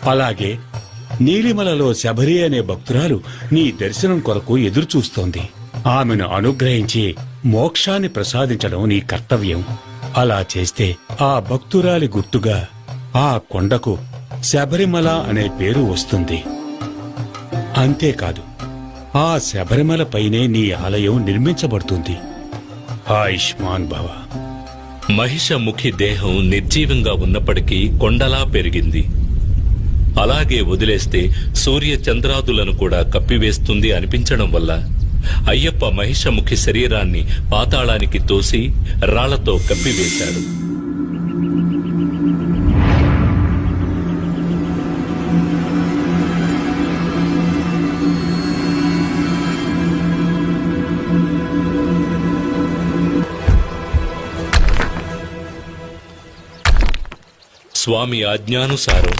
అలాగే నీలిమలలో శబరి అనే భక్తురాలు నీ దర్శనం కొరకు ఎదురుచూస్తోంది. ఆమెను అనుగ్రహించి మోక్షాన్ని ప్రసాదించడం నీ కర్తవ్యం. అలా చేస్తే ఆ భక్తురాలి గుర్తుగా ఆ కొండకు శబరిమల అనే పేరు వస్తుంది. అంతేకాదు, ఆ శబరిమల పైనే నీ ఆలయం నిర్మించబడుతుంది. ఆయుష్మాన్ భవ. మహిషముఖి దేహం నిర్జీవంగా ఉన్నప్పటికీ కొండలా పెరిగింది. అలాగే వదిలేస్తే సూర్య చంద్రాదులను కూడా కప్పివేస్తుంది అనిపించడం వల్ల అయ్యప్ప మహిషముఖి శరీరాన్ని పాతాళానికి తోసి రాళ్లతో కప్పివేశాడు. స్వామి ఆజ్ఞానుసారం